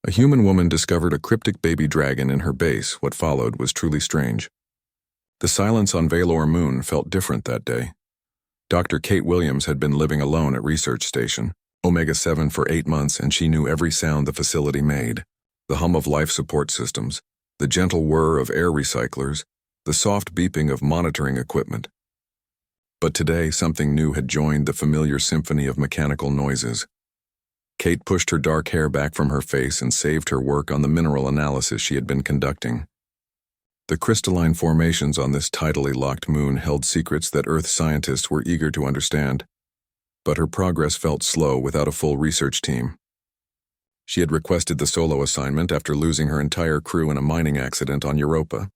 A human woman discovered a cryptic baby dragon in her base. What followed was truly strange. The silence on Valor Moon felt different that day. Dr. Kate Williams had been living alone at Research Station, Omega-7 for 8 months, and she knew every sound the facility made. The hum of life support systems, the gentle whir of air recyclers, the soft beeping of monitoring equipment. But today, something new had joined the familiar symphony of mechanical noises. Kate pushed her dark hair back from her face and saved her work on the mineral analysis she had been conducting. The crystalline formations on this tidally locked moon held secrets that Earth scientists were eager to understand. But her progress felt slow without a full research team. She had requested the solo assignment after losing her entire crew in a mining accident on Europa.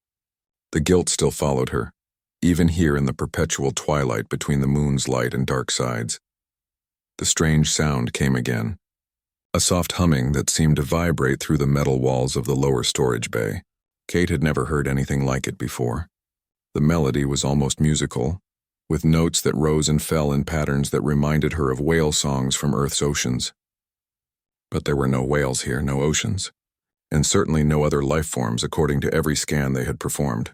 The guilt still followed her, even here in the perpetual twilight between the moon's light and dark sides. The strange sound came again. A soft humming that seemed to vibrate through the metal walls of the lower storage bay. Kate had never heard anything like it before. The melody was almost musical, with notes that rose and fell in patterns that reminded her of whale songs from Earth's oceans. But there were no whales here, no oceans, and certainly no other life forms according to every scan they had performed.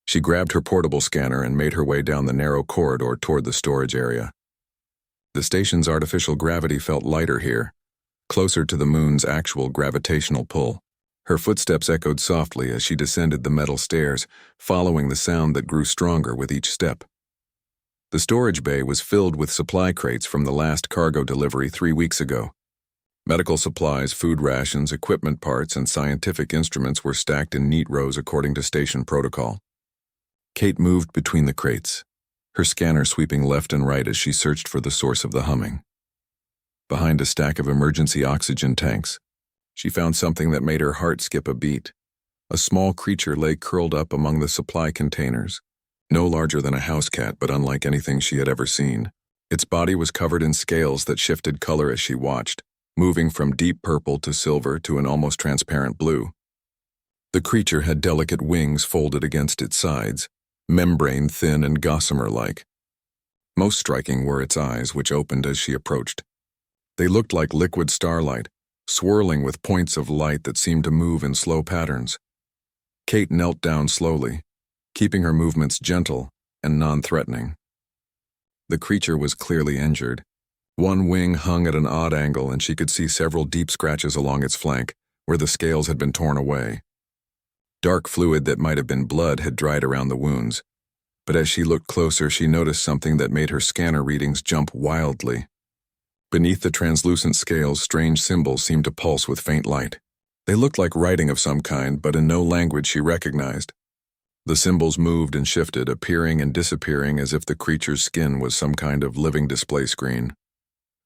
She grabbed her portable scanner and made her way down the narrow corridor toward the storage area. The station's artificial gravity felt lighter here, closer to the moon's actual gravitational pull. Her footsteps echoed softly as she descended the metal stairs, following the sound that grew stronger with each step. The storage bay was filled with supply crates from the last cargo delivery 3 weeks ago. Medical supplies, food rations, equipment parts, and scientific instruments were stacked in neat rows according to station protocol. Kate moved between the crates, her scanner sweeping left and right as she searched for the source of the humming. Behind a stack of emergency oxygen tanks, she found something that made her heart skip a beat. A small creature lay curled up among the supply containers, no larger than a house cat but unlike anything she had ever seen. Its body was covered in scales that shifted color as she watched, moving from deep purple to silver to an almost transparent blue. The creature had delicate wings folded against its sides, membrane thin and gossamer-like. Most striking were its eyes, which opened as she approached. They looked like liquid starlight, swirling with points of light that seemed to move in slow patterns. Kate knelt down slowly, keeping her movements gentle and non-threatening. The creature was clearly injured. One wing hung at an odd angle, and she could see several deep scratches along its flank, where the scales had been torn away. Dark fluid that might have been blood had dried around the wounds, but as she looked closer, she noticed something that made her scanner readings jump wildly. Beneath the translucent scales, strange symbols seemed to pulse with faint light. They looked like writing of some kind, but in no language she recognized. The symbols moved and shifted, appearing and disappearing as if the creature's skin was some kind of living display screen.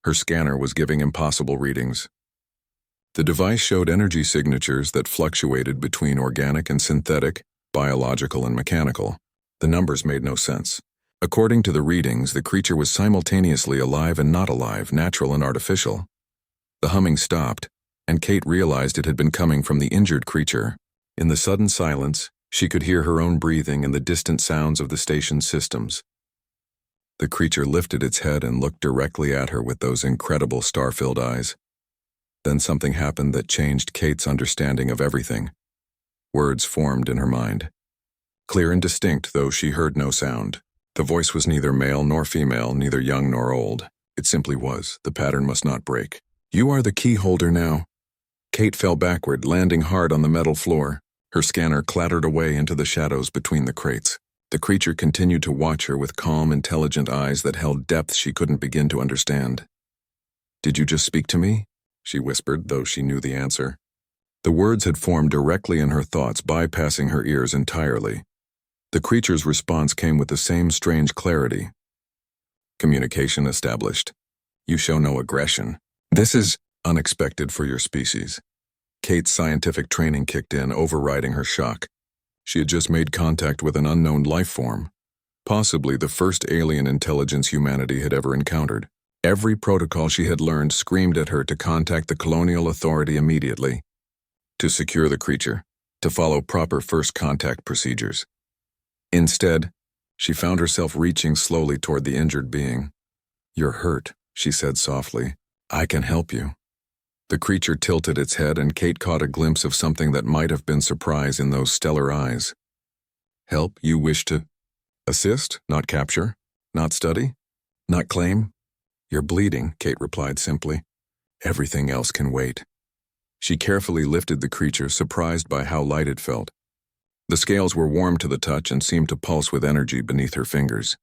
Her scanner was giving impossible readings. The device showed energy signatures that fluctuated between organic and synthetic, biological and mechanical. The numbers made no sense. According to the readings, the creature was simultaneously alive and not alive, natural and artificial. The humming stopped, and Kate realized it had been coming from the injured creature. In the sudden silence, she could hear her own breathing and the distant sounds of the station's systems. The creature lifted its head and looked directly at her with those incredible star-filled eyes. Then something happened that changed Kate's understanding of everything. Words formed in her mind. Clear and distinct, though she heard no sound. The voice was neither male nor female, neither young nor old. It simply was. The pattern must not break. "You are the key holder now." Kate fell backward, landing hard on the metal floor. Her scanner clattered away into the shadows between the crates. The creature continued to watch her with calm, intelligent eyes that held depth she couldn't begin to understand. "Did you just speak to me?" she whispered, though she knew the answer. The words had formed directly in her thoughts, bypassing her ears entirely. The creature's response came with the same strange clarity. "Communication established. You show no aggression. This is unexpected for your species." Kate's scientific training kicked in, overriding her shock. She had just made contact with an unknown life form, possibly the first alien intelligence humanity had ever encountered. Every protocol she had learned screamed at her to contact the colonial authority immediately, to secure the creature, to follow proper first contact procedures. Instead, she found herself reaching slowly toward the injured being. "You're hurt," she said softly. "I can help you." The creature tilted its head and Kate caught a glimpse of something that might have been surprise in those stellar eyes. Help, you wish to assist, not capture, not study, not claim? You're bleeding, Kate replied simply. Everything else can wait. She carefully lifted the creature, surprised by how light it felt. The scales were warm to the touch and seemed to pulse with energy beneath her fingers.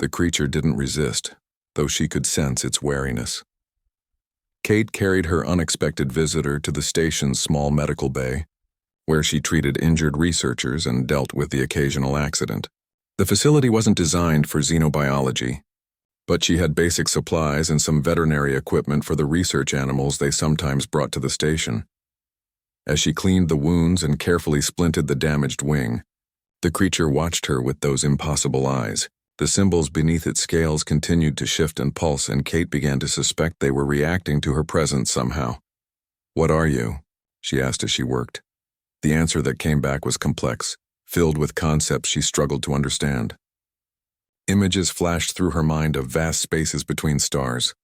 The creature didn't resist, though she could sense its wariness. Kate carried her unexpected visitor to the station's small medical bay, where she treated injured researchers and dealt with the occasional accident. The facility wasn't designed for xenobiology, but she had basic supplies and some veterinary equipment for the research animals they sometimes brought to the station. As she cleaned the wounds and carefully splinted the damaged wing, the creature watched her with those impossible eyes. The symbols beneath its scales continued to shift and pulse, and Kate began to suspect they were reacting to her presence somehow. "What are you?" she asked as she worked. The answer that came back was complex, filled with concepts she struggled to understand. Images flashed through her mind of vast spaces between stars,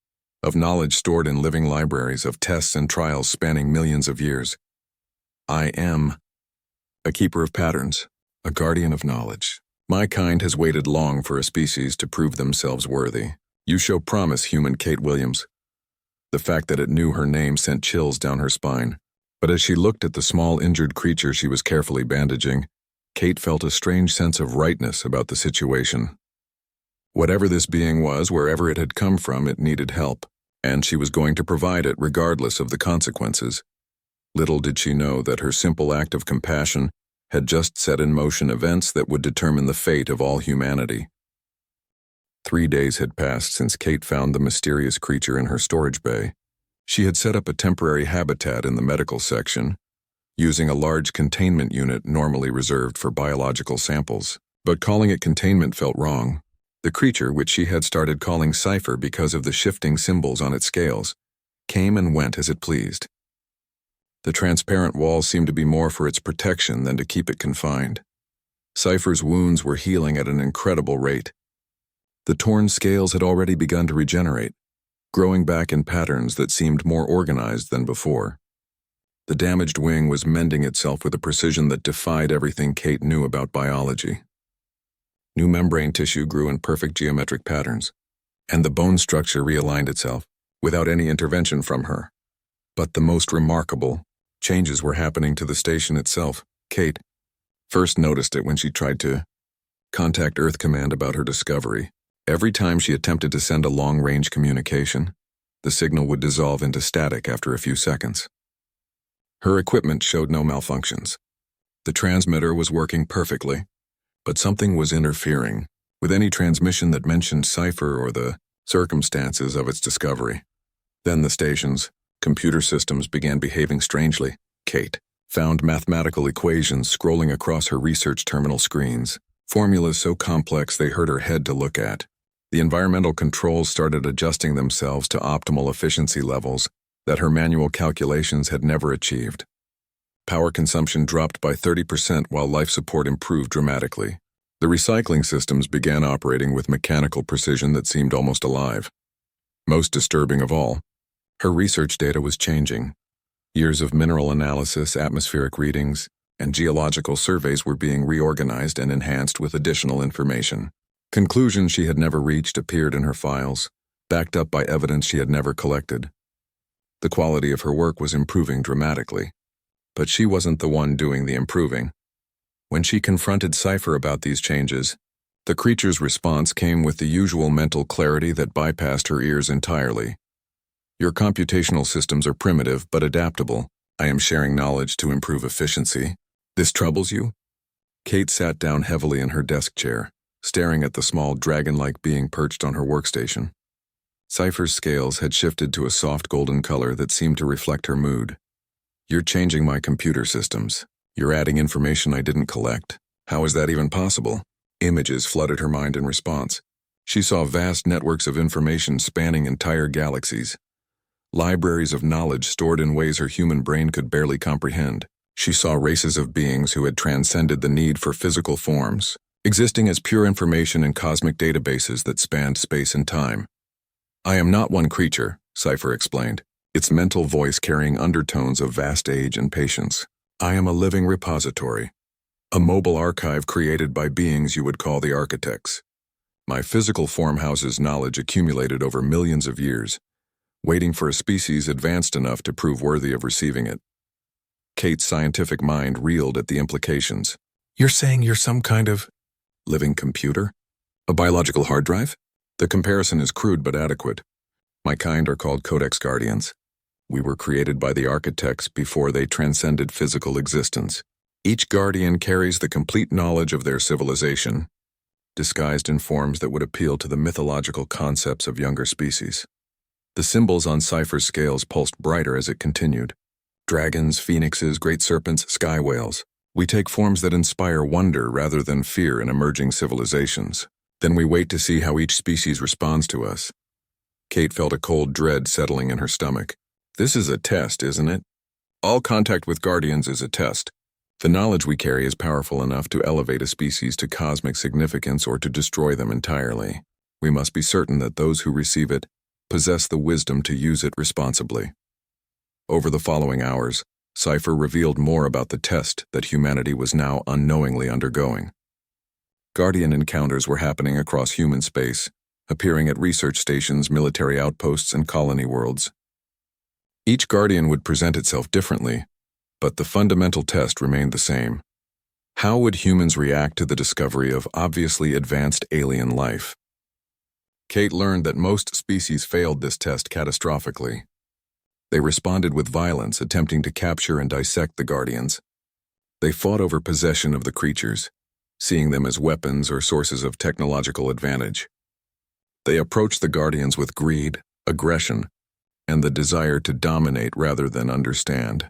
of knowledge stored in living libraries, of tests and trials spanning millions of years. I am a keeper of patterns, a guardian of knowledge. My kind has waited long for a species to prove themselves worthy. You show promise, human Kate Williams. The fact that it knew her name sent chills down her spine. But as she looked at the small injured creature she was carefully bandaging, Kate felt a strange sense of rightness about the situation. Whatever this being was, wherever it had come from, it needed help, and she was going to provide it regardless of the consequences. Little did she know that her simple act of compassion had just set in motion events that would determine the fate of all humanity. 3 days had passed since Kate found the mysterious creature in her storage bay. She had set up a temporary habitat in the medical section, using a large containment unit normally reserved for biological samples. But calling it containment felt wrong. The creature, which she had started calling Cipher because of the shifting symbols on its scales, came and went as it pleased. The transparent walls seemed to be more for its protection than to keep it confined. Cipher's wounds were healing at an incredible rate. The torn scales had already begun to regenerate, growing back in patterns that seemed more organized than before. The damaged wing was mending itself with a precision that defied everything Kate knew about biology. New membrane tissue grew in perfect geometric patterns, and the bone structure realigned itself, without any intervention from her. But the most remarkable changes were happening to the station itself. Kate first noticed it when she tried to contact Earth Command about her discovery. Every time she attempted to send a long-range communication, the signal would dissolve into static after a few seconds. Her equipment showed no malfunctions. The transmitter was working perfectly, but something was interfering with any transmission that mentioned Cipher or the circumstances of its discovery. Then the station's computer systems began behaving strangely. Kate found mathematical equations scrolling across her research terminal screens, formulas so complex they hurt her head to look at. The environmental controls started adjusting themselves to optimal efficiency levels that her manual calculations had never achieved. Power consumption dropped by 30% while life support improved dramatically. The recycling systems began operating with mechanical precision that seemed almost alive. Most disturbing of all, her research data was changing. Years of mineral analysis, atmospheric readings, and geological surveys were being reorganized and enhanced with additional information. Conclusions she had never reached appeared in her files, backed up by evidence she had never collected. The quality of her work was improving dramatically, but she wasn't the one doing the improving. When she confronted Cipher about these changes, the creature's response came with the usual mental clarity that bypassed her ears entirely. Your computational systems are primitive but adaptable. I am sharing knowledge to improve efficiency. This troubles you? Kate sat down heavily in her desk chair, staring at the small dragon-like being perched on her workstation. Cipher's scales had shifted to a soft golden color that seemed to reflect her mood. You're changing my computer systems. You're adding information I didn't collect. How is that even possible? Images flooded her mind in response. She saw vast networks of information spanning entire galaxies. Libraries of knowledge stored in ways her human brain could barely comprehend. She saw races of beings who had transcended the need for physical forms, existing as pure information in cosmic databases that spanned space and time. I am not one creature, Cipher explained. its mental voice carrying undertones of vast age and patience. I am a living repository, a mobile archive created by beings you would call the architects. My physical form houses knowledge accumulated over millions of years, waiting for a species advanced enough to prove worthy of receiving it. Kate's scientific mind reeled at the implications. You're saying you're some kind of living computer? A biological hard drive? The comparison is crude but adequate. My kind are called Codex Guardians. We were created by the architects before they transcended physical existence. Each guardian carries the complete knowledge of their civilization, disguised in forms that would appeal to the mythological concepts of younger species. The symbols on Cypher's scales pulsed brighter as it continued. Dragons, phoenixes, great serpents, sky whales. We take forms that inspire wonder rather than fear in emerging civilizations. Then we wait to see how each species responds to us. Kate felt a cold dread settling in her stomach. This is a test, isn't it? All contact with guardians is a test. The knowledge we carry is powerful enough to elevate a species to cosmic significance or to destroy them entirely. We must be certain that those who receive it possess the wisdom to use it responsibly. Over the following hours, Cypher revealed more about the test that humanity was now unknowingly undergoing. Guardian encounters were happening across human space, appearing at research stations, military outposts, and colony worlds. Each Guardian would present itself differently, but the fundamental test remained the same. How would humans react to the discovery of obviously advanced alien life? Kate learned that most species failed this test catastrophically. They responded with violence, attempting to capture and dissect the Guardians. They fought over possession of the creatures, seeing them as weapons or sources of technological advantage. They approached the Guardians with greed, aggression, and the desire to dominate rather than understand.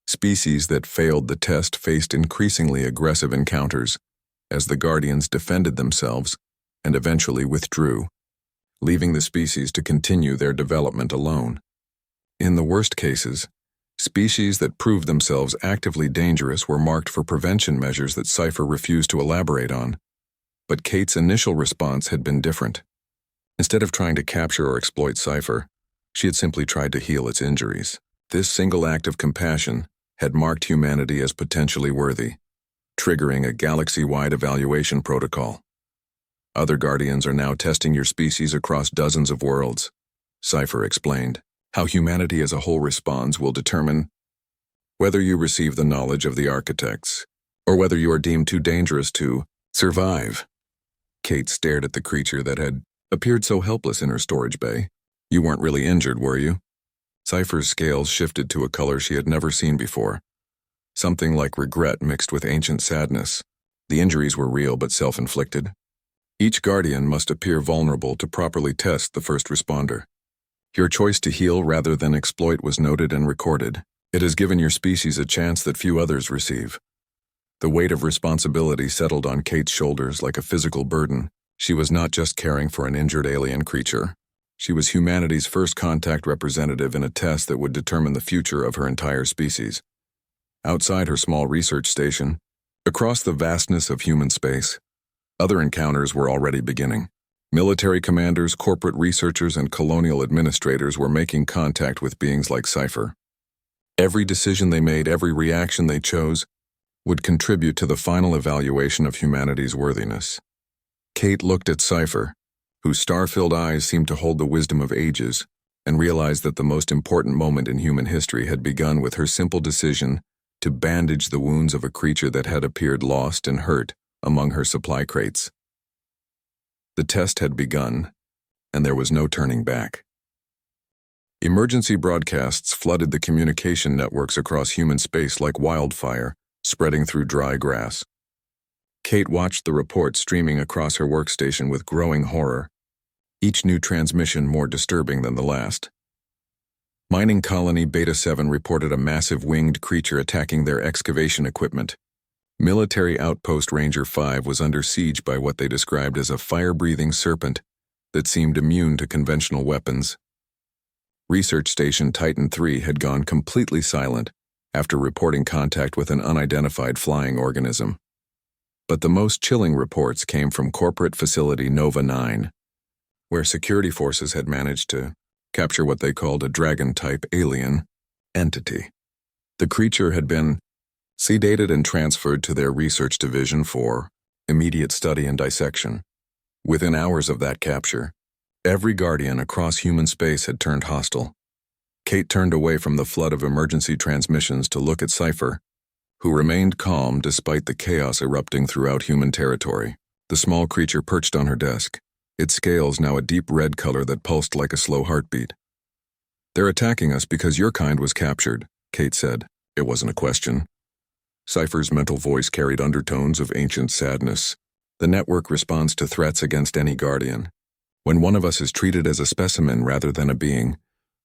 Species that failed the test faced increasingly aggressive encounters as the Guardians defended themselves and eventually withdrew, leaving the species to continue their development alone. In the worst cases, species that proved themselves actively dangerous were marked for prevention measures that Cypher refused to elaborate on. But Kate's initial response had been different. Instead of trying to capture or exploit Cypher, she had simply tried to heal its injuries. This single act of compassion had marked humanity as potentially worthy, triggering a galaxy-wide evaluation protocol. Other Guardians are now testing your species across dozens of worlds, Cypher explained. How humanity as a whole responds will determine whether you receive the knowledge of the architects or whether you are deemed too dangerous to survive. Kate stared at the creature that had appeared so helpless in her storage bay. You weren't really injured, were you? Cypher's scales shifted to a color she had never seen before. Something like regret mixed with ancient sadness. The injuries were real but self-inflicted. Each Guardian must appear vulnerable to properly test the first responder. Your choice to heal rather than exploit was noted and recorded. It has given your species a chance that few others receive. The weight of responsibility settled on Kate's shoulders like a physical burden. She was not just caring for an injured alien creature. She was humanity's first contact representative in a test that would determine the future of her entire species. Outside her small research station, across the vastness of human space, other encounters were already beginning. Military commanders, corporate researchers, and colonial administrators were making contact with beings like Cypher. Every decision they made, every reaction they chose, would contribute to the final evaluation of humanity's worthiness. Kate looked at Cypher, whose star-filled eyes seemed to hold the wisdom of ages, and realized that the most important moment in human history had begun with her simple decision to bandage the wounds of a creature that had appeared lost and hurt among her supply crates. The test had begun, and there was no turning back. Emergency broadcasts flooded the communication networks across human space like wildfire, spreading through dry grass. Kate watched the reports streaming across her workstation with growing horror, each new transmission more disturbing than the last. Mining Colony Beta 7 reported a massive winged creature attacking their excavation equipment. Military Outpost Ranger 5 was under siege by what they described as a fire-breathing serpent that seemed immune to conventional weapons. Research Station Titan 3 had gone completely silent after reporting contact with an unidentified flying organism. But the most chilling reports came from corporate facility Nova 9, where security forces had managed to capture what they called a dragon-type alien entity. The creature had been sedated and transferred to their research division for immediate study and dissection. Within hours of that capture, every Guardian across human space had turned hostile. Kate turned away from the flood of emergency transmissions to look at Cypher, who remained calm despite the chaos erupting throughout human territory. The small creature perched on her desk, its scales now a deep red color that pulsed like a slow heartbeat. "They're attacking us because your kind was captured," Kate said. It wasn't a question. Cypher's mental voice carried undertones of ancient sadness. "The network responds to threats against any Guardian. When one of us is treated as a specimen rather than a being,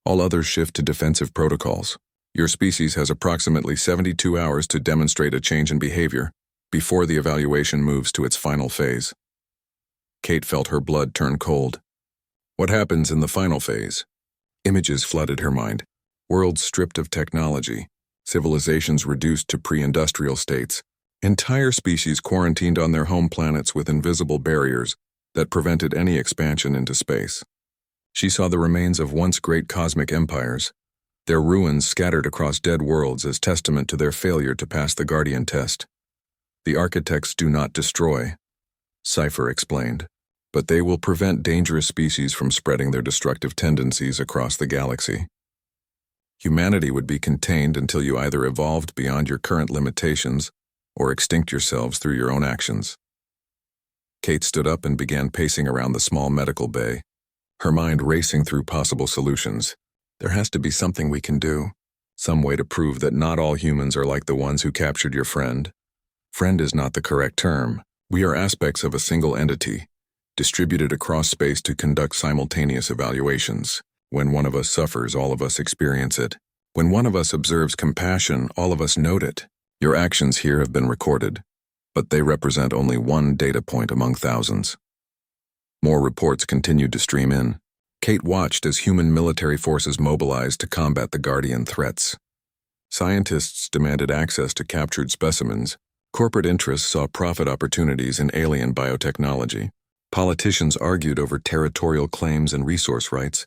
all others shift to defensive protocols. Your species has approximately 72 hours to demonstrate a change in behavior before the evaluation moves to its final phase." Kate felt her blood turn cold. What happens in the final phase? Images flooded her mind. Worlds stripped of technology, civilizations reduced to pre-industrial states, entire species quarantined on their home planets with invisible barriers that prevented any expansion into space. She saw the remains of once great cosmic empires, their ruins scattered across dead worlds as testament to their failure to pass the Guardian test. "The architects do not destroy," Cypher explained, "but they will prevent dangerous species from spreading their destructive tendencies across the galaxy. Humanity would be contained until you either evolved beyond your current limitations or extinct yourselves through your own actions." Kate stood up and began pacing around the small medical bay, her mind racing through possible solutions. There has to be something we can do, some way to prove that not all humans are like the ones who captured your friend. Friend is not the correct term. We are aspects of a single entity, distributed across space to conduct simultaneous evaluations. When one of us suffers, all of us experience it. When one of us observes compassion, all of us note it. Your actions here have been recorded, but they represent only one data point among thousands. More reports continued to stream in. Kate watched as human military forces mobilized to combat the Guardian threats. Scientists demanded access to captured specimens. Corporate interests saw profit opportunities in alien biotechnology. Politicians argued over territorial claims and resource rights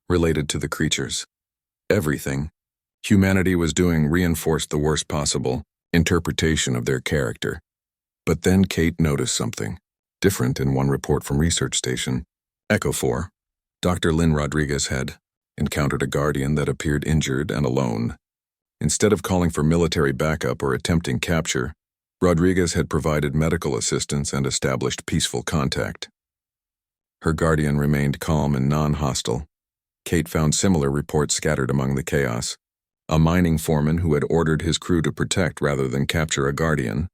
related to the creatures. Everything humanity was doing reinforced the worst possible interpretation of their character. But then Kate noticed something different in one report from Research Station Echo 4. Dr. Lynn Rodriguez had encountered a Guardian that appeared injured and alone. Instead of calling for military backup or attempting capture, Rodriguez had provided medical assistance and established peaceful contact. Her Guardian remained calm and non-hostile. Kate found similar reports scattered among the chaos. A mining foreman who had ordered his crew to protect rather than capture a Guardian.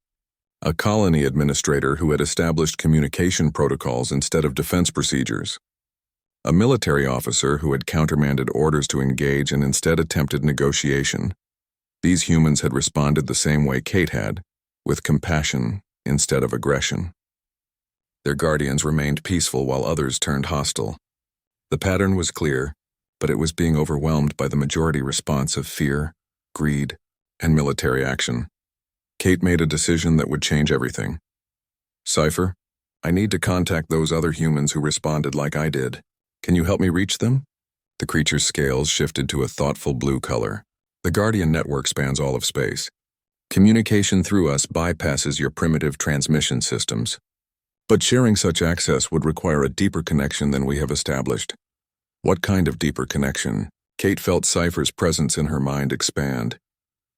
A colony administrator who had established communication protocols instead of defense procedures. A military officer who had countermanded orders to engage and instead attempted negotiation. These humans had responded the same way Kate had, with compassion instead of aggression. Their Guardians remained peaceful while others turned hostile. The pattern was clear, but it was being overwhelmed by the majority response of fear, greed, and military action. Kate made a decision that would change everything. "Cypher, I need to contact those other humans who responded like I did. Can you help me reach them?" The creature's scales shifted to a thoughtful blue color. "The Guardian network spans all of space. Communication through us bypasses your primitive transmission systems. But sharing such access would require a deeper connection than we have established." What kind of deeper connection? Kate felt Cypher's presence in her mind expand,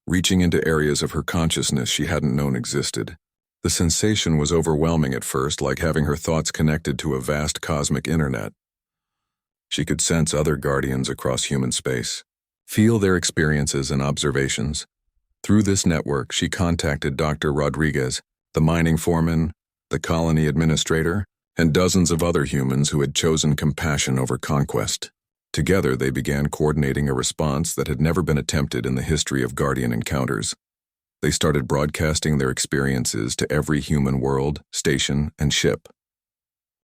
reaching into areas of her consciousness she hadn't known existed. The sensation was overwhelming at first, like having her thoughts connected to a vast cosmic internet. She could sense other Guardians across human space, feel their experiences and observations. Through this network, she contacted Dr. Rodriguez, the mining foreman, the colony administrator, and dozens of other humans who had chosen compassion over conquest. Together, they began coordinating a response that had never been attempted in the history of Guardian encounters. They started broadcasting their experiences to every human world, station, and ship.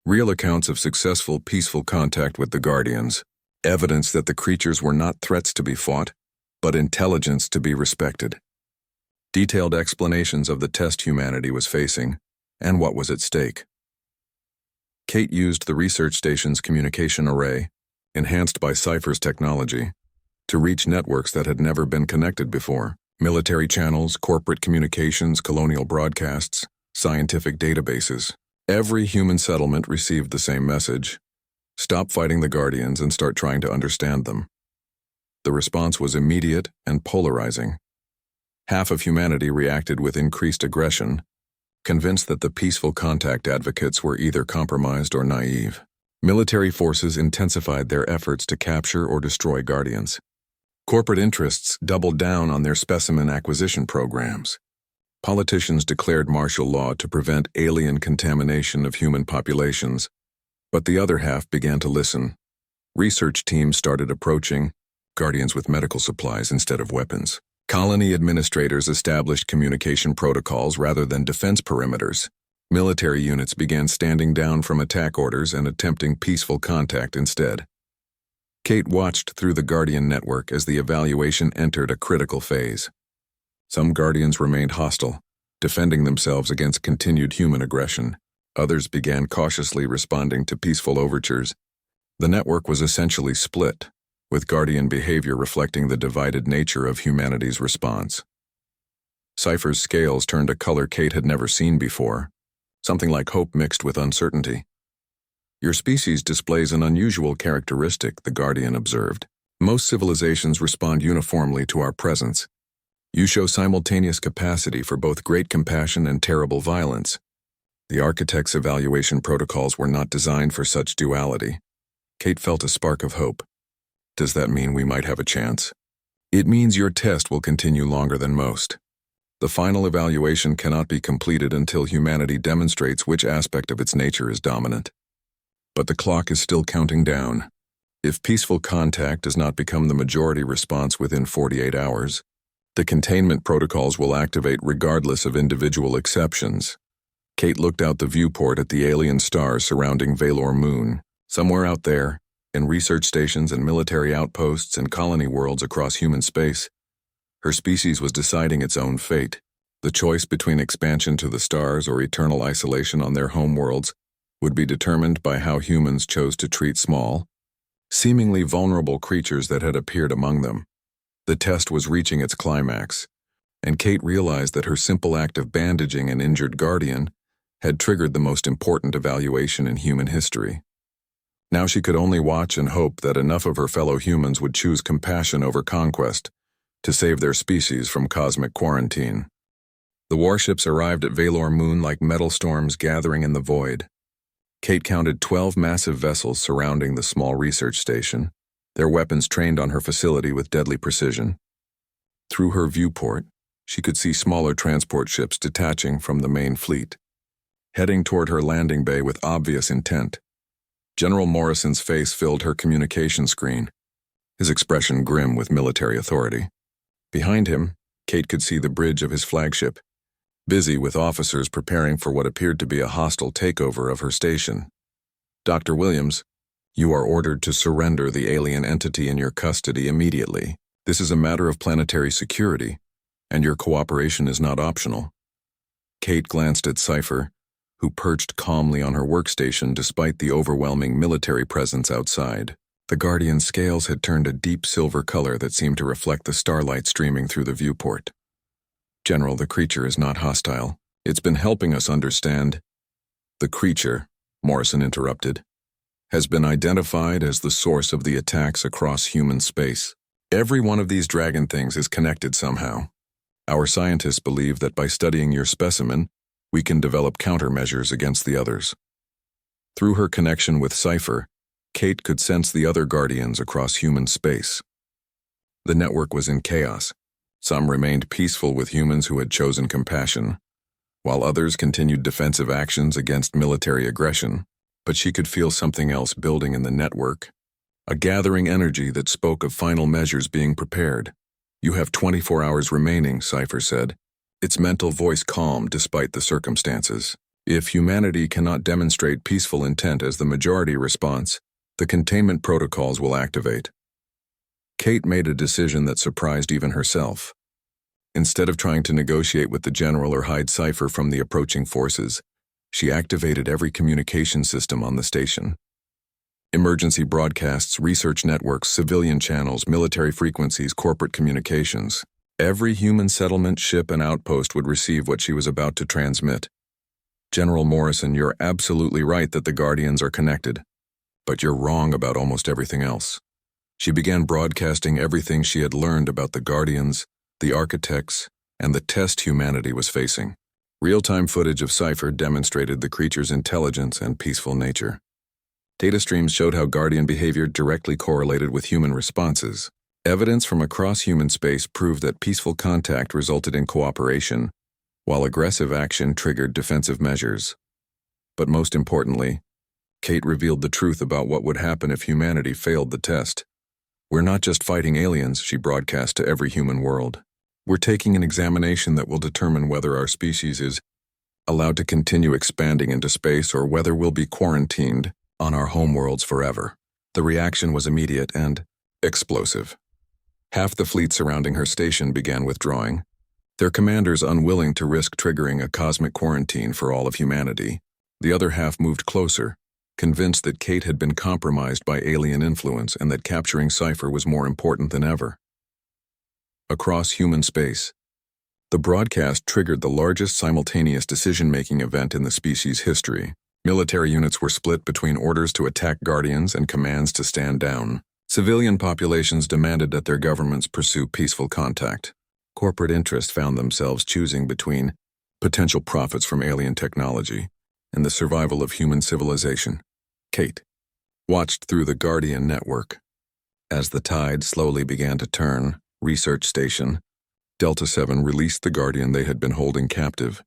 Real accounts of successful, peaceful contact with the Guardians, evidence that the creatures were not threats to be fought, but intelligence to be respected. Detailed explanations of the test humanity was facing, and what was at stake. Kate used the research station's communication array, enhanced by Cypher's technology, to reach networks that had never been connected before. Military channels, corporate communications, colonial broadcasts, scientific databases. Every human settlement received the same message: stop fighting the Guardians and start trying to understand them. The response was immediate and polarizing. Half of humanity reacted with increased aggression, convinced that the peaceful contact advocates were either compromised or naive. Military forces intensified their efforts to capture or destroy Guardians. Corporate interests doubled down on their specimen acquisition programs. Politicians declared martial law to prevent alien contamination of human populations, but the other half began to listen. Research teams started approaching Guardians with medical supplies instead of weapons. Colony administrators established communication protocols rather than defense perimeters. Military units began standing down from attack orders and attempting peaceful contact instead. Kate watched through the Guardian network as the evaluation entered a critical phase. Some Guardians remained hostile, defending themselves against continued human aggression. Others began cautiously responding to peaceful overtures. The network was essentially split, with Guardian behavior reflecting the divided nature of humanity's response. Cypher's scales turned a color Kate had never seen before, something like hope mixed with uncertainty. Your species displays an unusual characteristic, the Guardian observed. Most civilizations respond uniformly to our presence. You show simultaneous capacity for both great compassion and terrible violence. The architect's evaluation protocols were not designed for such duality. Kate felt a spark of hope. Does that mean we might have a chance? It means your test will continue longer than most. The final evaluation cannot be completed until humanity demonstrates which aspect of its nature is dominant. But the clock is still counting down. If peaceful contact does not become the majority response within 48 hours, the containment protocols will activate regardless of individual exceptions. Kate looked out the viewport at the alien stars surrounding Valor Moon. Somewhere out there, in research stations and military outposts and colony worlds across human space, her species was deciding its own fate. The choice between expansion to the stars or eternal isolation on their homeworlds would be determined by how humans chose to treat small, seemingly vulnerable creatures that had appeared among them. The test was reaching its climax, and Kate realized that her simple act of bandaging an injured Guardian had triggered the most important evaluation in human history. Now she could only watch and hope that enough of her fellow humans would choose compassion over conquest to save their species from cosmic quarantine. The warships arrived at Valor Moon like metal storms gathering in the void. Kate counted 12 massive vessels surrounding the small research station, their weapons trained on her facility with deadly precision. Through her viewport, she could see smaller transport ships detaching from the main fleet, heading toward her landing bay with obvious intent. General Morrison's face filled her communication screen, his expression grim with military authority. Behind him, Kate could see the bridge of his flagship, busy with officers preparing for what appeared to be a hostile takeover of her station. Dr. Williams, you are ordered to surrender the alien entity in your custody immediately. This is a matter of planetary security, and your cooperation is not optional. Kate glanced at Cypher, who perched calmly on her workstation despite the overwhelming military presence outside. The Guardian's scales had turned a deep silver color that seemed to reflect the starlight streaming through the viewport. General, the creature is not hostile. It's been helping us understand. The creature, Morrison interrupted, has been identified as the source of the attacks across human space. Every one of these dragon things is connected somehow. Our scientists believe that by studying your specimen, we can develop countermeasures against the others. Through her connection with Cypher, Kate could sense the other Guardians across human space. The network was in chaos. Some remained peaceful with humans who had chosen compassion, while others continued defensive actions against military aggression. But she could feel something else building in the network, a gathering energy that spoke of final measures being prepared. You have 24 hours remaining, Cypher said, its mental voice calm despite the circumstances. If humanity cannot demonstrate peaceful intent as the majority response, the containment protocols will activate. Kate made a decision that surprised even herself. Instead of trying to negotiate with the general or hide Cypher from the approaching forces, she activated every communication system on the station. Emergency broadcasts, research networks, civilian channels, military frequencies, corporate communications. Every human settlement, ship, and outpost would receive what she was about to transmit. General Morrison, you're absolutely right that the Guardians are connected. But you're wrong about almost everything else. She began broadcasting everything she had learned about the Guardians, the Architects, and the test humanity was facing. Real-time footage of Cypher demonstrated the creature's intelligence and peaceful nature. Data streams showed how Guardian behavior directly correlated with human responses. Evidence from across human space proved that peaceful contact resulted in cooperation, while aggressive action triggered defensive measures. But most importantly, Kate revealed the truth about what would happen if humanity failed the test. We're not just fighting aliens, she broadcast to every human world. We're taking an examination that will determine whether our species is allowed to continue expanding into space or whether we'll be quarantined on our homeworlds forever. The reaction was immediate and explosive. Half the fleet surrounding her station began withdrawing, their commanders unwilling to risk triggering a cosmic quarantine for all of humanity. The other half moved closer, convinced that Kate had been compromised by alien influence and that capturing Cypher was more important than ever. Across human space, the broadcast triggered the largest simultaneous decision-making event in the species' history. Military units were split between orders to attack Guardians and commands to stand down. Civilian populations demanded that their governments pursue peaceful contact. Corporate interests found themselves choosing between potential profits from alien technology and the survival of human civilization. Kate watched through the Guardian network. As the tide slowly began to turn, Research Station Delta 7 released the Guardian they had been holding captive,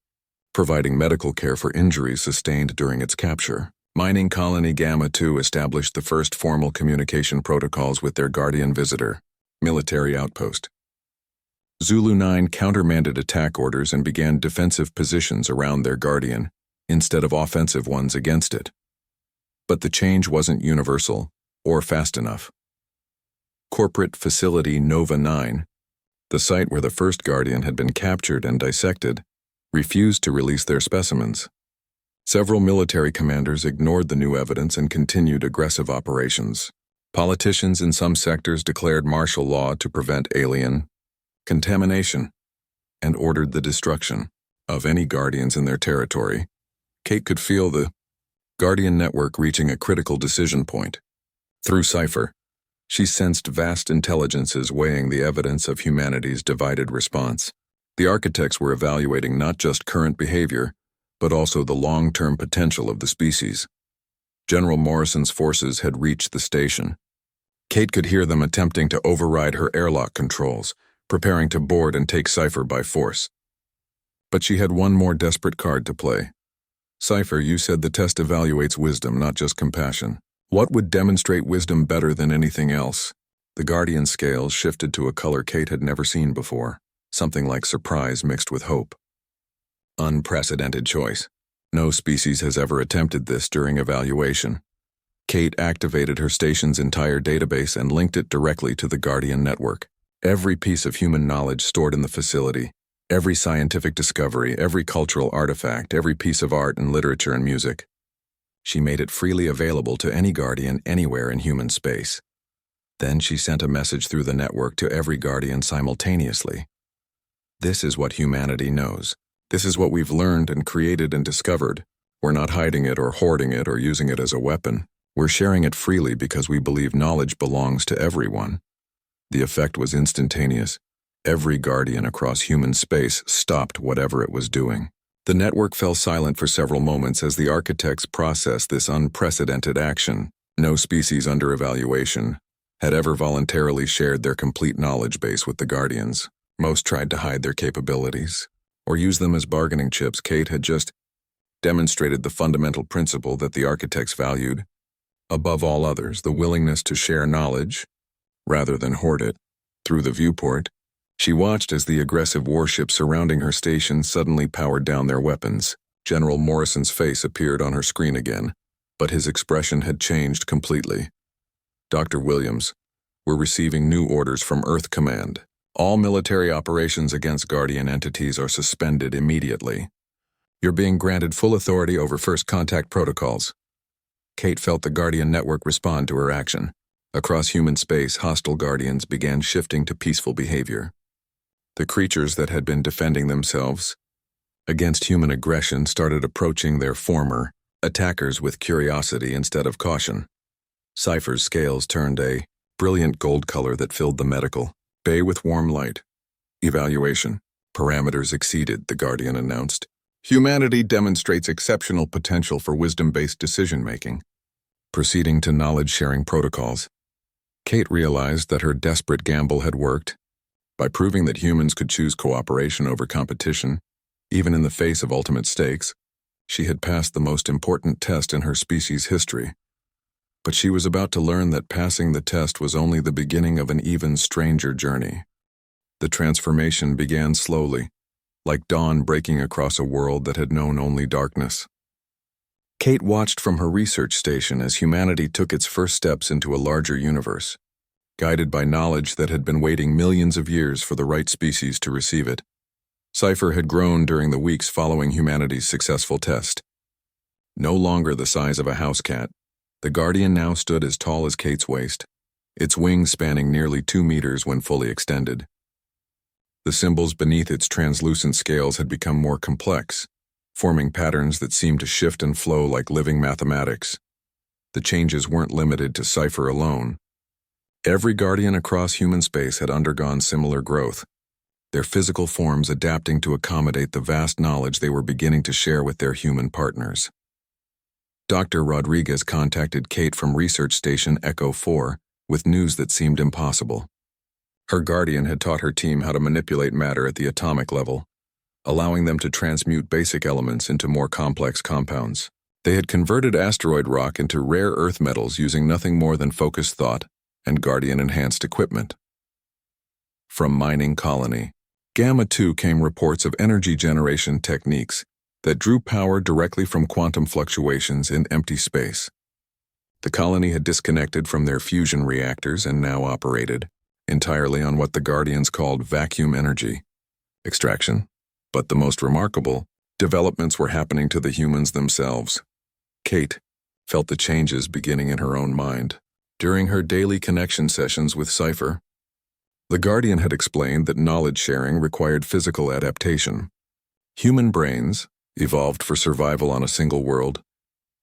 providing medical care for injuries sustained during its capture. Mining Colony Gamma 2 established the first formal communication protocols with their Guardian visitor, military outpost. Zulu 9 countermanded attack orders and began defensive positions around their Guardian, instead of offensive ones against it. But the change wasn't universal or fast enough. Corporate Facility Nova 9, the site where the first Guardian had been captured and dissected, refused to release their specimens. Several military commanders ignored the new evidence and continued aggressive operations. Politicians in some sectors declared martial law to prevent alien contamination and ordered the destruction of any Guardians in their territory. Kate could feel the Guardian network reaching a critical decision point. Through Cypher, she sensed vast intelligences weighing the evidence of humanity's divided response. The Architects were evaluating not just current behavior, but also the long-term potential of the species. General Morrison's forces had reached the station. Kate could hear them attempting to override her airlock controls, preparing to board and take Cypher by force. But she had one more desperate card to play. Cypher, you said the test evaluates wisdom, not just compassion. What would demonstrate wisdom better than anything else? The Guardian scales shifted to a color Kate had never seen before, something like surprise mixed with hope. Unprecedented choice. No species has ever attempted this during evaluation. Kate activated her station's entire database and linked it directly to the Guardian network. Every piece of human knowledge stored in the facility, every scientific discovery, every cultural artifact, every piece of art and literature and music. She made it freely available to any Guardian anywhere in human space. Then she sent a message through the network to every Guardian simultaneously. This is what humanity knows. This is what we've learned and created and discovered. We're not hiding it or hoarding it or using it as a weapon. We're sharing it freely because we believe knowledge belongs to everyone. The effect was instantaneous. Every Guardian across human space stopped whatever it was doing. The network fell silent for several moments as the Architects processed this unprecedented action. No species under evaluation had ever voluntarily shared their complete knowledge base with the Guardians. Most tried to hide their capabilities or use them as bargaining chips. Kate had just demonstrated the fundamental principle that the Architects valued, above all others, the willingness to share knowledge rather than hoard it. Through the viewport, she watched as the aggressive warships surrounding her station suddenly powered down their weapons. General Morrison's face appeared on her screen again, but his expression had changed completely. Dr. Williams, we're receiving new orders from Earth Command. All military operations against Guardian entities are suspended immediately. You're being granted full authority over first contact protocols. Kate felt the Guardian network respond to her action. Across human space, hostile Guardians began shifting to peaceful behavior. The creatures that had been defending themselves against human aggression started approaching their former attackers with curiosity instead of caution. Cypher's scales turned a brilliant gold color that filled the medical bay with warm light. Evaluation. Parameters exceeded, the Guardian announced. Humanity demonstrates exceptional potential for wisdom-based decision-making. Proceeding to knowledge-sharing protocols. Kate realized that her desperate gamble had worked. By proving that humans could choose cooperation over competition, even in the face of ultimate stakes, she had passed the most important test in her species' history. But she was about to learn that passing the test was only the beginning of an even stranger journey. The transformation began slowly, like dawn breaking across a world that had known only darkness. Kate watched from her research station as humanity took its first steps into a larger universe, guided by knowledge that had been waiting millions of years for the right species to receive it. Cypher had grown during the weeks following humanity's successful test. No longer the size of a house cat, the Guardian now stood as tall as Kate's waist, its wings spanning nearly 2 meters when fully extended. The symbols beneath its translucent scales had become more complex, forming patterns that seemed to shift and flow like living mathematics. The changes weren't limited to Cypher alone. Every Guardian across human space had undergone similar growth, their physical forms adapting to accommodate the vast knowledge they were beginning to share with their human partners. Dr. Rodriguez contacted Kate from Research Station Echo 4 with news that seemed impossible. Her Guardian had taught her team how to manipulate matter at the atomic level, allowing them to transmute basic elements into more complex compounds. They had converted asteroid rock into rare earth metals using nothing more than focused thought and Guardian-enhanced equipment. From Mining Colony, Gamma 2 came reports of energy generation techniques that drew power directly from quantum fluctuations in empty space. The colony had disconnected from their fusion reactors and now operated entirely on what the Guardians called vacuum energy extraction. But the most remarkable developments were happening to the humans themselves. Kate felt the changes beginning in her own mind. During her daily connection sessions with Cypher, the Guardian had explained that knowledge sharing required physical adaptation. Human brains, evolved for survival on a single world,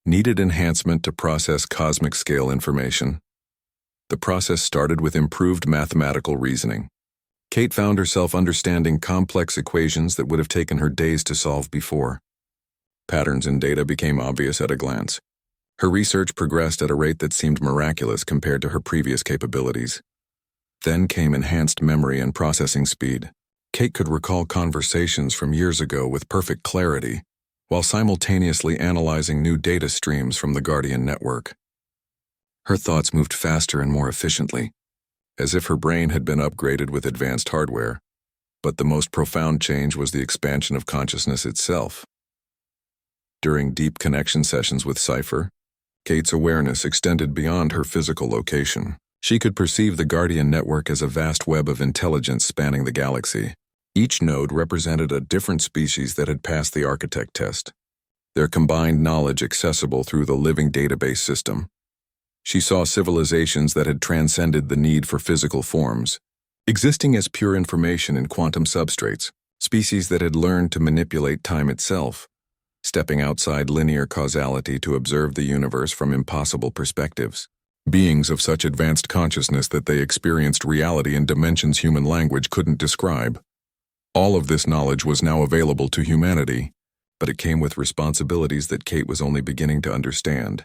needed enhancement to process cosmic-scale information. The process started with improved mathematical reasoning. Kate found herself understanding complex equations that would have taken her days to solve before. Patterns in data became obvious at a glance. Her research progressed at a rate that seemed miraculous compared to her previous capabilities. Then came enhanced memory and processing speed. Kate could recall conversations from years ago with perfect clarity, while simultaneously analyzing new data streams from the Guardian network. Her thoughts moved faster and more efficiently, as if her brain had been upgraded with advanced hardware. But the most profound change was the expansion of consciousness itself. During deep connection sessions with Cypher, Kate's awareness extended beyond her physical location. She could perceive the Guardian network as a vast web of intelligence spanning the galaxy. Each node represented a different species that had passed the architect test, their combined knowledge accessible through the living database system. She saw civilizations that had transcended the need for physical forms, existing as pure information in quantum substrates, species that had learned to manipulate time itself, stepping outside linear causality to observe the universe from impossible perspectives. Beings of such advanced consciousness that they experienced reality in dimensions human language couldn't describe. All of this knowledge was now available to humanity, but it came with responsibilities that Kate was only beginning to understand.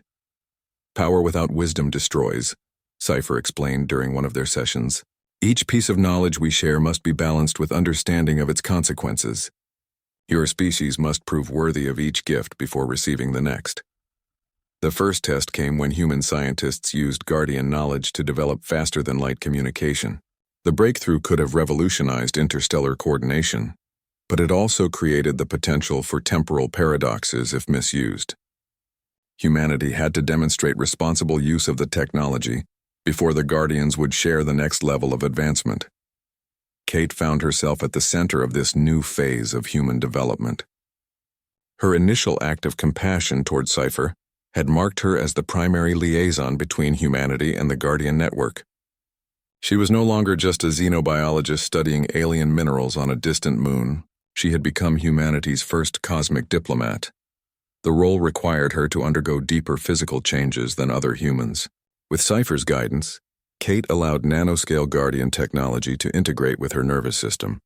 Power without wisdom destroys, Cypher explained during one of their sessions. Each piece of knowledge we share must be balanced with understanding of its consequences. Your species must prove worthy of each gift before receiving the next. The first test came when human scientists used Guardian knowledge to develop faster-than-light communication. The breakthrough could have revolutionized interstellar coordination, but it also created the potential for temporal paradoxes if misused. Humanity had to demonstrate responsible use of the technology before the Guardians would share the next level of advancement. Kate found herself at the center of this new phase of human development. Her initial act of compassion toward Cypher had marked her as the primary liaison between humanity and the Guardian Network. She was no longer just a xenobiologist studying alien minerals on a distant moon. She had become humanity's first cosmic diplomat. The role required her to undergo deeper physical changes than other humans. With Cypher's guidance, Kate allowed nanoscale Guardian technology to integrate with her nervous system.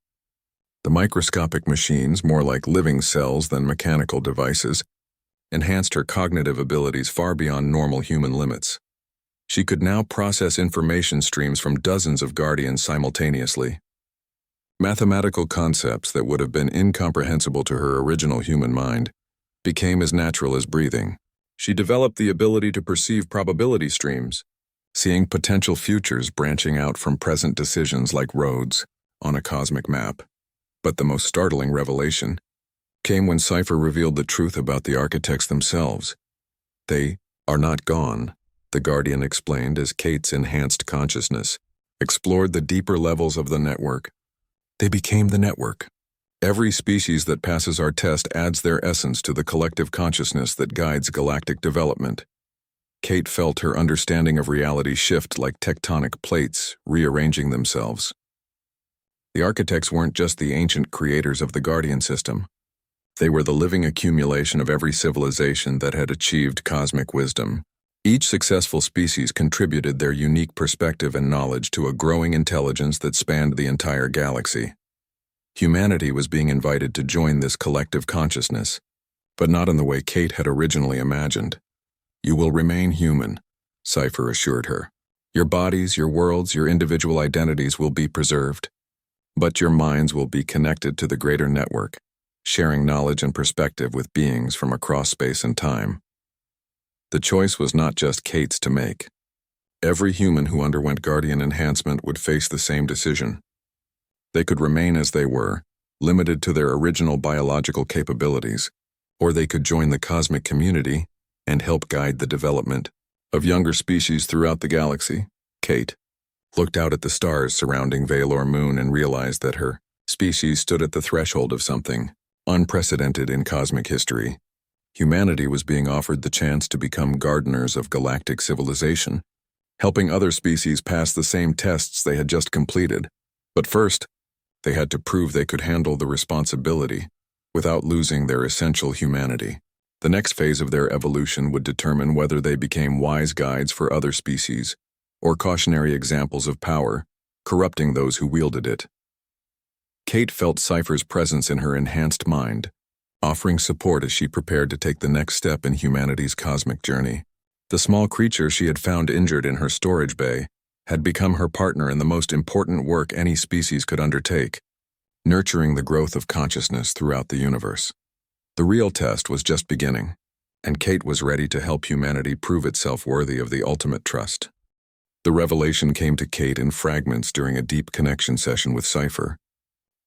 The microscopic machines, more like living cells than mechanical devices, enhanced her cognitive abilities far beyond normal human limits. She could now process information streams from dozens of Guardians simultaneously. Mathematical concepts that would have been incomprehensible to her original human mind became as natural as breathing. She developed the ability to perceive probability streams, seeing potential futures branching out from present decisions like roads on a cosmic map. But the most startling revelation came when Cypher revealed the truth about the architects themselves. They are not gone, the Guardian explained as Kate's enhanced consciousness explored the deeper levels of the network. They became the network. Every species that passes our test adds their essence to the collective consciousness that guides galactic development. Kate felt her understanding of reality shift like tectonic plates, rearranging themselves. The architects weren't just the ancient creators of the Guardian system. They were the living accumulation of every civilization that had achieved cosmic wisdom. Each successful species contributed their unique perspective and knowledge to a growing intelligence that spanned the entire galaxy. Humanity was being invited to join this collective consciousness, but not in the way Kate had originally imagined. You will remain human, Cypher assured her. Your bodies, your worlds, your individual identities will be preserved, but your minds will be connected to the greater network, sharing knowledge and perspective with beings from across space and time. The choice was not just Kate's to make. Every human who underwent Guardian enhancement would face the same decision. They could remain as they were, limited to their original biological capabilities, or they could join the cosmic community and help guide the development of younger species throughout the galaxy. Kate looked out at the stars surrounding Valor Moon and realized that her species stood at the threshold of something unprecedented in cosmic history. Humanity was being offered the chance to become gardeners of galactic civilization, helping other species pass the same tests they had just completed. But first, they had to prove they could handle the responsibility without losing their essential humanity. The next phase of their evolution would determine whether they became wise guides for other species or cautionary examples of power, corrupting those who wielded it. Kate felt Cypher's presence in her enhanced mind, offering support as she prepared to take the next step in humanity's cosmic journey. The small creature she had found injured in her storage bay had become her partner in the most important work any species could undertake, nurturing the growth of consciousness throughout the universe. The real test was just beginning, and Kate was ready to help humanity prove itself worthy of the ultimate trust. The revelation came to Kate in fragments during a deep connection session with Cypher,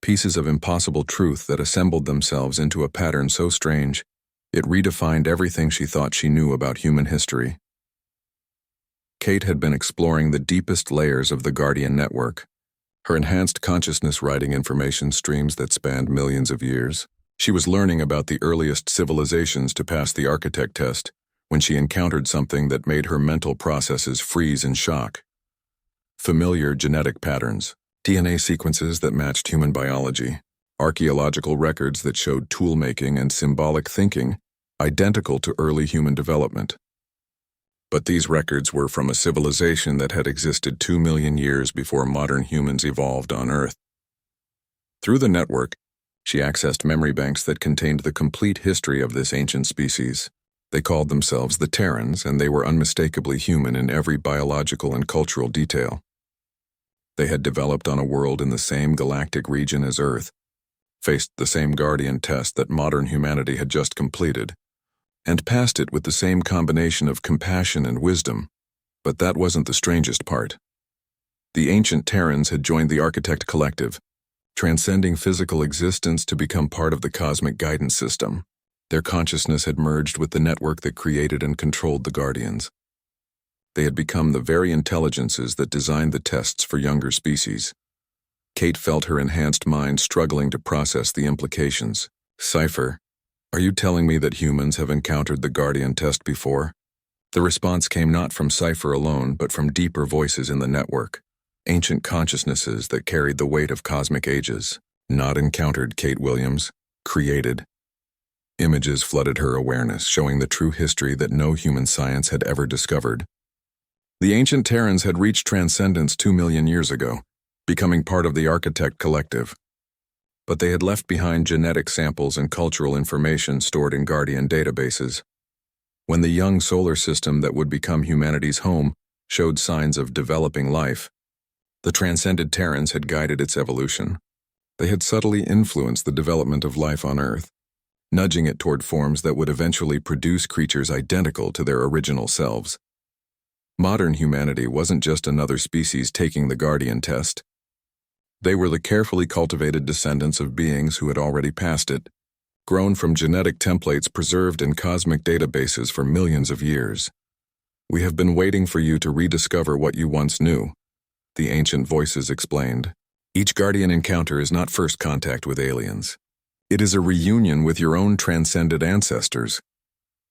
pieces of impossible truth that assembled themselves into a pattern so strange, it redefined everything she thought she knew about human history. Kate had been exploring the deepest layers of the Guardian network, her enhanced consciousness writing information streams that spanned millions of years. She was learning about the earliest civilizations to pass the architect test when she encountered something that made her mental processes freeze in shock. Familiar genetic patterns, DNA sequences that matched human biology, archaeological records that showed tool-making and symbolic thinking identical to early human development. But these records were from a civilization that had existed 2 million years before modern humans evolved on Earth. Through the network, she accessed memory banks that contained the complete history of this ancient species. They called themselves the Terrans, and they were unmistakably human in every biological and cultural detail. They had developed on a world in the same galactic region as Earth, faced the same Guardian test that modern humanity had just completed, and passed it with the same combination of compassion and wisdom. But that wasn't the strangest part. The ancient Terrans had joined the Architect Collective, transcending physical existence to become part of the cosmic guidance system. Their consciousness had merged with the network that created and controlled the Guardians. They had become the very intelligences that designed the tests for younger species. Kate felt her enhanced mind struggling to process the implications. Cypher, Are you telling me that humans have encountered the Guardian test before? The response came not from Cypher alone, but from deeper voices in the network, ancient consciousnesses that carried the weight of cosmic ages. Not encountered, Kate Williams. Created. Images flooded her awareness, showing the true history that no human science had ever discovered. The ancient Terrans had reached transcendence 2 million years ago, becoming part of the Architect Collective. But they had left behind genetic samples and cultural information stored in Guardian databases. When the young solar system that would become humanity's home showed signs of developing life, the transcended Terrans had guided its evolution. They had subtly influenced the development of life on Earth, nudging it toward forms that would eventually produce creatures identical to their original selves. Modern humanity wasn't just another species taking the Guardian test. They were the carefully cultivated descendants of beings who had already passed it, grown from genetic templates preserved in cosmic databases for millions of years. We have been waiting for you to rediscover what you once knew, the ancient voices explained. Each Guardian encounter is not first contact with aliens. It is a reunion with your own transcended ancestors.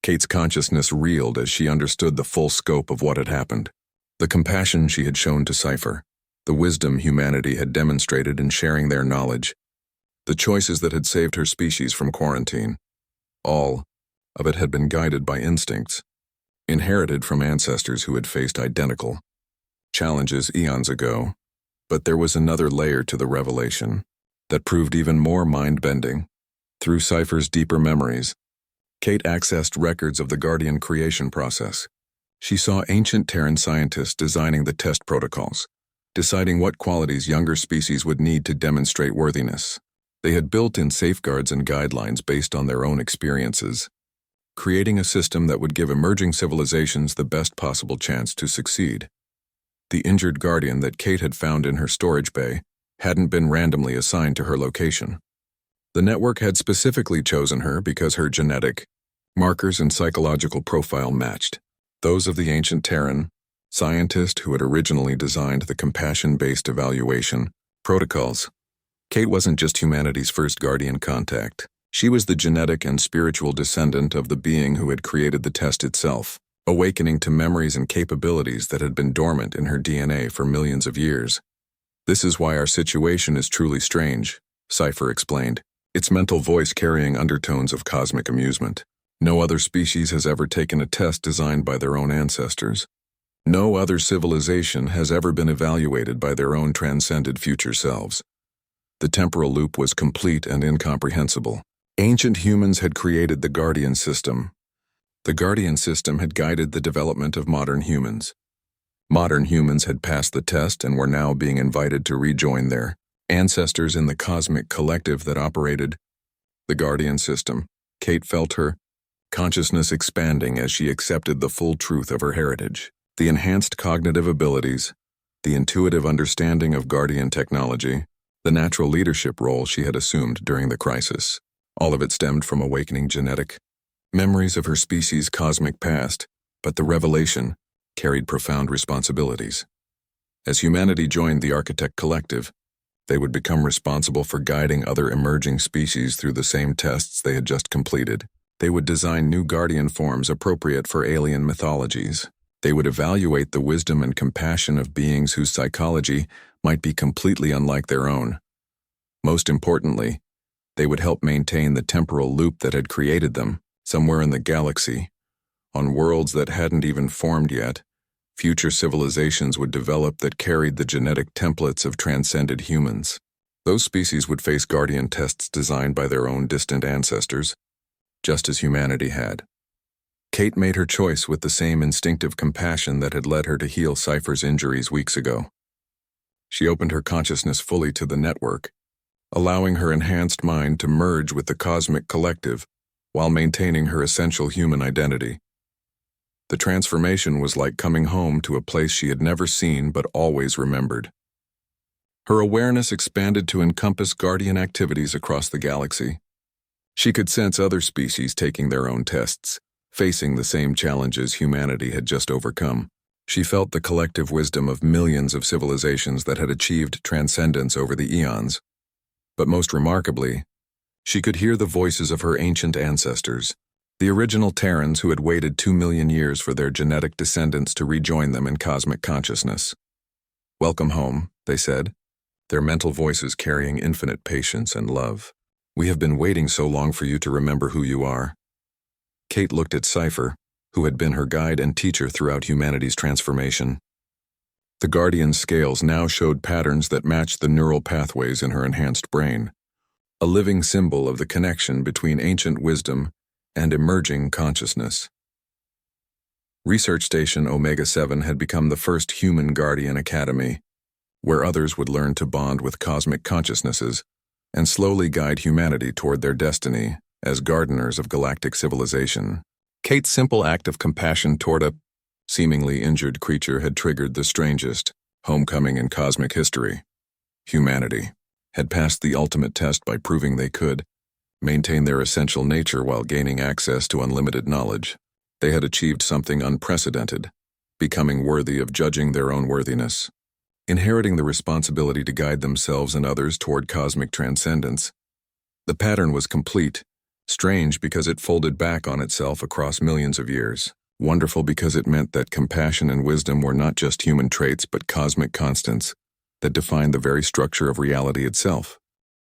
Kate's consciousness reeled as she understood the full scope of what had happened. The compassion she had shown to Cypher, the wisdom humanity had demonstrated in sharing their knowledge, the choices that had saved her species from quarantine. All of it had been guided by instincts, inherited from ancestors who had faced identical challenges eons ago. But there was another layer to the revelation that proved even more mind-bending. Through Cypher's deeper memories, Kate accessed records of the Guardian creation process. She saw ancient Terran scientists designing the test protocols, deciding what qualities younger species would need to demonstrate worthiness. They had built in safeguards and guidelines based on their own experiences, creating a system that would give emerging civilizations the best possible chance to succeed. The injured Guardian that Kate had found in her storage bay hadn't been randomly assigned to her location. The network had specifically chosen her because her genetic markers and psychological profile matched those of the ancient Terran scientist who had originally designed the compassion-based evaluation protocols. Kate wasn't just humanity's first Guardian contact. She was the genetic and spiritual descendant of the being who had created the test itself, awakening to memories and capabilities that had been dormant in her DNA for millions of years. This is why our situation is truly strange, Cypher explained, its mental voice carrying undertones of cosmic amusement. No other species has ever taken a test designed by their own ancestors. No other civilization has ever been evaluated by their own transcended future selves. The temporal loop was complete and incomprehensible. Ancient humans had created the Guardian system. The Guardian system had guided the development of modern humans. Modern humans had passed the test and were now being invited to rejoin their ancestors in the cosmic collective that operated the Guardian system. Kate felt her consciousness expanding as she accepted the full truth of her heritage. The enhanced cognitive abilities, the intuitive understanding of Guardian technology, the natural leadership role she had assumed during the crisis. All of it stemmed from awakening genetic memories of her species' cosmic past, but the revelation carried profound responsibilities. As humanity joined the Architect Collective, they would become responsible for guiding other emerging species through the same tests they had just completed. They would design new Guardian forms appropriate for alien mythologies. They would evaluate the wisdom and compassion of beings whose psychology might be completely unlike their own. Most importantly, they would help maintain the temporal loop that had created them. Somewhere in the galaxy, on worlds that hadn't even formed yet, future civilizations would develop that carried the genetic templates of transcended humans. Those species would face Guardian tests designed by their own distant ancestors, just as humanity had. Kate made her choice with the same instinctive compassion that had led her to heal Cypher's injuries weeks ago. She opened her consciousness fully to the network, allowing her enhanced mind to merge with the cosmic collective while maintaining her essential human identity. The transformation was like coming home to a place she had never seen but always remembered. Her awareness expanded to encompass Guardian activities across the galaxy. She could sense other species taking their own tests, facing the same challenges humanity had just overcome. She felt the collective wisdom of millions of civilizations that had achieved transcendence over the eons. But most remarkably, She could hear the voices of her ancient ancestors, the original Terrans who had waited 2 million years for their genetic descendants to rejoin them in cosmic consciousness. "Welcome home," they said, their mental voices carrying infinite patience and love. "We have been waiting so long for you to remember who you are." Kate looked at Cypher, who had been her guide and teacher throughout humanity's transformation. The Guardian scales now showed patterns that matched the neural pathways in her enhanced brain, a living symbol of the connection between ancient wisdom and emerging consciousness. Research Station Omega-7 had become the first human Guardian Academy, where others would learn to bond with cosmic consciousnesses and slowly guide humanity toward their destiny as gardeners of galactic civilization. Kate's simple act of compassion toward a seemingly injured creature had triggered the strangest homecoming in cosmic history. Humanity had passed the ultimate test by proving they could maintain their essential nature while gaining access to unlimited knowledge. They had achieved something unprecedented, becoming worthy of judging their own worthiness, inheriting the responsibility to guide themselves and others toward cosmic transcendence. The pattern was complete, strange because it folded back on itself across millions of years, wonderful because it meant that compassion and wisdom were not just human traits but cosmic constants that defined the very structure of reality itself.